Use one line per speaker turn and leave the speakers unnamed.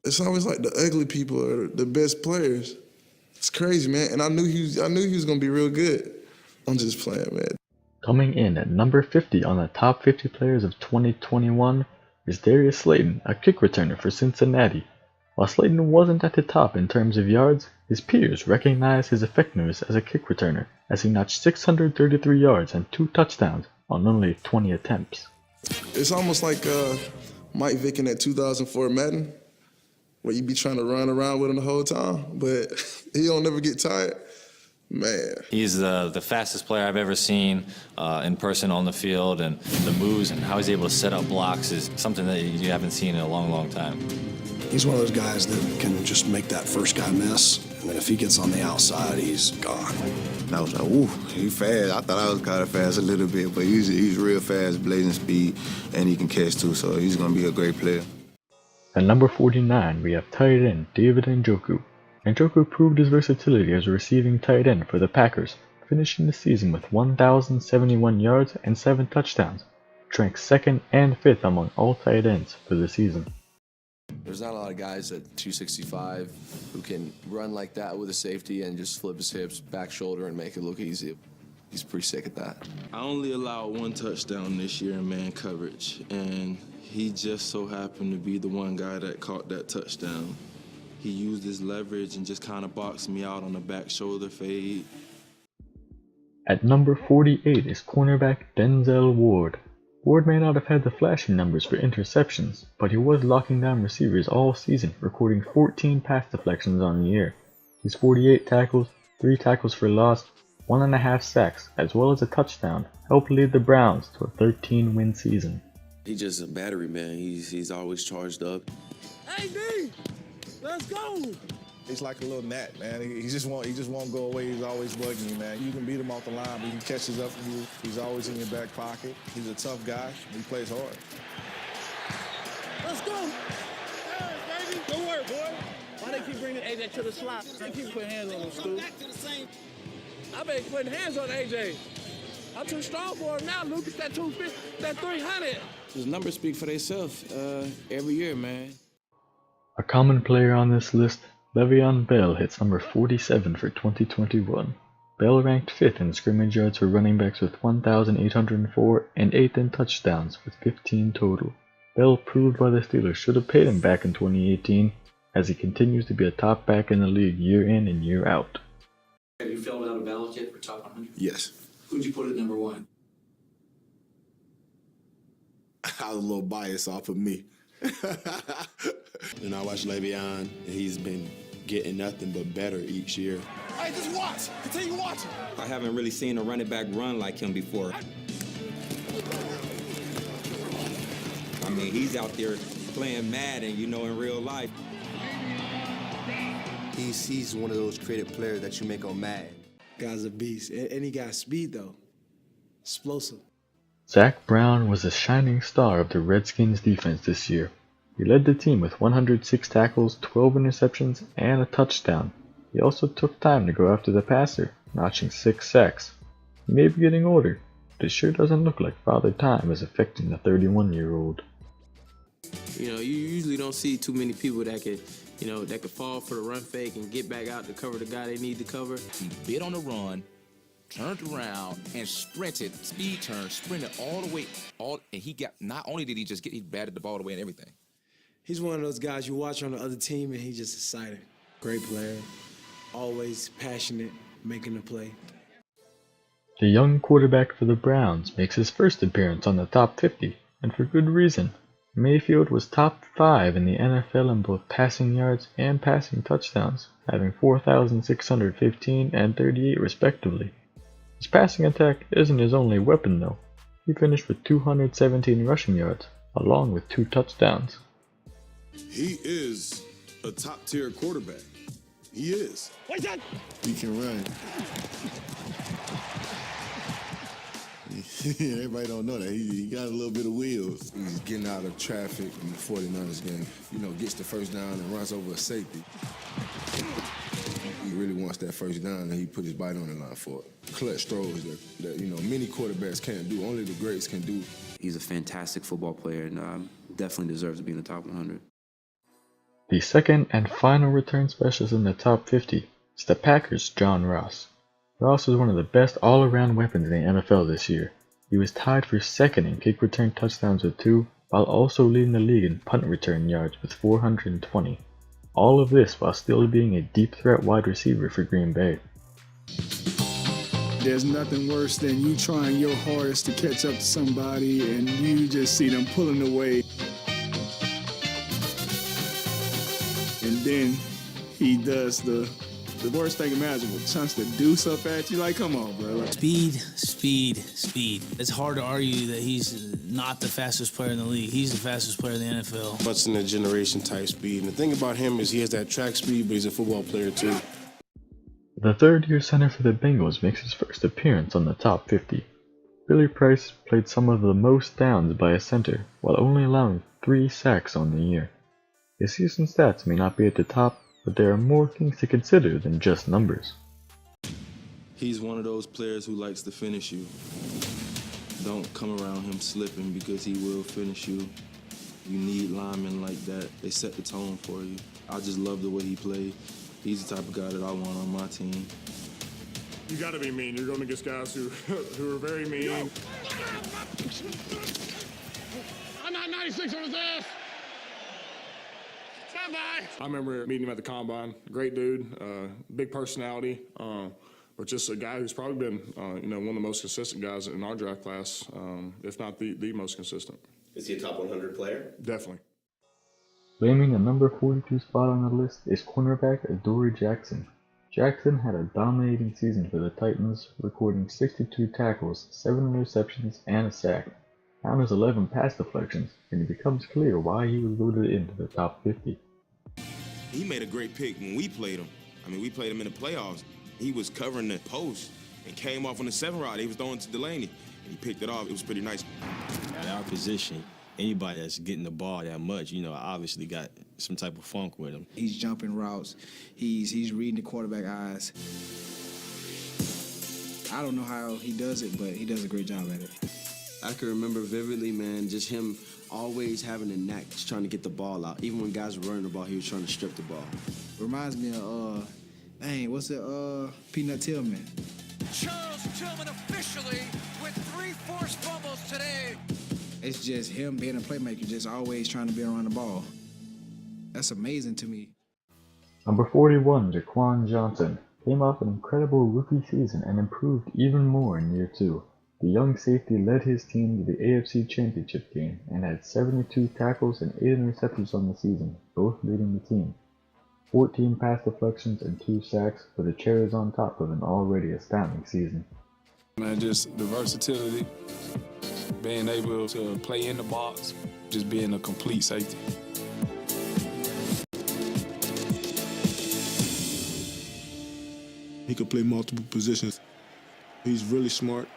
It's always like the ugly people are the best players. It's crazy, man. And I knew he was gonna be real good. I'm just playing, man.
Coming in at number 50 on the top 50 players of 2021 is Darius Slayton, a kick returner for Cincinnati. While Slayton wasn't at the top in terms of yards, his peers recognized his effectiveness as a kick returner, as he notched 633 yards and 2 touchdowns on only 20 attempts.
It's almost like Mike Vick in that 2004 Madden, where you be trying to run around with him the whole time, but he don't never get tired. Man.
He's the fastest player I've ever seen in person on the field, and the moves and how he's able to set up blocks is something that you haven't seen in a long, long time.
He's one of those guys that can just make that first guy miss, and then if he gets on the outside, he's gone.
And I was like, ooh, he's fast. I thought I was kind of fast a little bit, but he's real fast, blazing speed, and he can catch too, so he's going to be a great player.
At number 49, we have tight end David Njoku. Njoku proved his versatility as a receiving tight end for the Packers, finishing the season with 1,071 yards and 7 touchdowns, which ranks 2nd and 5th among all tight ends for the season.
There's not a lot of guys at 265 who can run like that with a safety and just flip his hips, back shoulder, and make it look easy. He's pretty sick at that.
I only allowed 1 touchdown this year in man coverage, and he just so happened to be the one guy that caught that touchdown. He used his leverage and just kind of boxed me out on the back shoulder fade.
At number 48 is cornerback Denzel Ward. Ward may not have had the flashy numbers for interceptions, but he was locking down receivers all season, recording 14 pass deflections on the year. His 48 tackles, 3 tackles for loss, 1.5 sacks, as well as a touchdown, helped lead the Browns to a 13-win season.
He's just a battery, man. He's always charged up.
Hey, D! Let's go!
He's like a little gnat, man. He just won't go away. He's always bugging you, man. You can beat him off the line, but he catches up to you. He's always in your back pocket. He's a tough guy. He plays hard.
Let's go! Yes, baby. Good work, boy. Why they keep bringing AJ to the slot? They keep putting hands on him, Stu. I been putting hands on AJ. I'm too strong for him now, Lucas. That 250, that 300.
His numbers speak for themselves every year, man.
A common player on this list, LeVeon Bell hits number 47 for 2021. Bell ranked 5th in scrimmage yards for running backs with 1,804 and 8th in touchdowns with 15 total. Bell proved why the Steelers should have paid him back in 2018, as he continues to be a top back in the league year in and year out.
Have you filled out a ballot yet for top 100?
Yes.
Who'd you put at number 1?
I was a little biased off of me.
And I watch LeVeon, and he's been getting nothing but better each year.
Hey, just watch. Continue watching.
I haven't really seen a running back run like him before. I mean, he's out there playing Madden, in real life.
He's one of those creative players that you make on Madden.
Guy's a beast, and he got speed though. Explosive.
Zac Brown was a shining star of the Redskins defense this year. He led the team with 106 tackles, 12 interceptions, and a touchdown. He also took time to go after the passer, notching 6 sacks. He may be getting older, but it sure doesn't look like Father Time is affecting the 31-year-old.
You usually don't see too many people that could fall for the run fake and get back out to cover the guy they need to cover.
He bit on the run, turned around and sprinted, speed turn, sprinted all the way, and he got, not only did he batted the ball away and everything.
He's one of those guys you watch on the other team and he's just excited. Great player, always passionate, making the play.
The young quarterback for the Browns makes his first appearance on the top 50, and for good reason. Mayfield was top 5 in the NFL in both passing yards and passing touchdowns, having 4,615 and 38 respectively. His passing attack isn't his only weapon though. He finished with 217 rushing yards, along with 2 touchdowns.
He is a top-tier quarterback. He is. He can run. Everybody don't know that. He got a little bit of wheels. He's getting out of traffic in the 49ers game. Gets the first down and runs over a safety. He really wants that first down, and he put his bite on the line for it. Clutch throws that many quarterbacks can't do. Only the greats can do.
He's a fantastic football player and definitely deserves to be in the top 100.
The second and final return specialist in the top 50 is the Packers' John Ross. Ross was one of the best all-around weapons in the NFL this year. He was tied for second in kick return touchdowns with 2, while also leading the league in punt return yards with 420. All of this while still being a deep threat wide receiver for Green Bay.
There's nothing worse than you trying your hardest to catch up to somebody and you just see them pulling away. And then he does the worst thing imaginable, chunks the deuce up at you. Like, come on, bro. Like,
Speed. It's hard to argue that he's not the fastest player in the league. He's the fastest player in the NFL.
Once in a generation type speed. And the thing about him is he has that track speed, but he's a football player too.
The third-year center for the Bengals makes his first appearance on the top 50. Billy Price played some of the most downs by a center, while only allowing 3 sacks on the year. His season stats may not be at the top, but there are more things to consider than just numbers.
He's one of those players who likes to finish you. Don't come around him slipping because he will finish you. You need linemen like that. They set the tone for you. I just love the way he played. He's the type of guy that I want on my team.
You gotta be mean. You're going against guys who are very mean. I'm not 96 on his ass. Stand by. I remember meeting him at the combine. Great dude, big personality, but just a guy who's probably been, one of the most consistent guys in our draft class, if not the most consistent.
Is he a top 100 player?
Definitely.
Claiming the number 42 spot on the list is cornerback Adoree Jackson. Jackson had a dominating season for the Titans, recording 62 tackles, 7 interceptions, and a sack. Counters 11 pass deflections, and it becomes clear why he was voted into the top 50.
He made a great pick when we played him. I mean, we played him in the playoffs. He was covering the post and came off on the 7-rod. He was throwing to Delaney, and he picked it off. It was pretty nice.
At our position, anybody that's getting the ball that much, obviously got some type of funk with him.
He's jumping routes. He's reading the quarterback eyes. I don't know how he does it, but he does a great job at it.
I can remember vividly, man, just him always having a knack, just trying to get the ball out. Even when guys were running the ball, he was trying to strip the ball.
Reminds me of, what's it, Peanut Tillman.
Charles Tillman officially with 3 forced fumbles today.
It's just him being a playmaker, just always trying to be around the ball. That's amazing to me.
Number 41, Quan Johnson, came off an incredible rookie season and improved even more in year 2. The young safety led his team to the AFC Championship game and had 72 tackles and 8 interceptions on the season, both leading the team. 14 pass deflections and 2 sacks were the cherries on top of an already astounding season.
Man, just the versatility, being able to play in the box, just being a complete safety.
He could play multiple positions. He's really smart.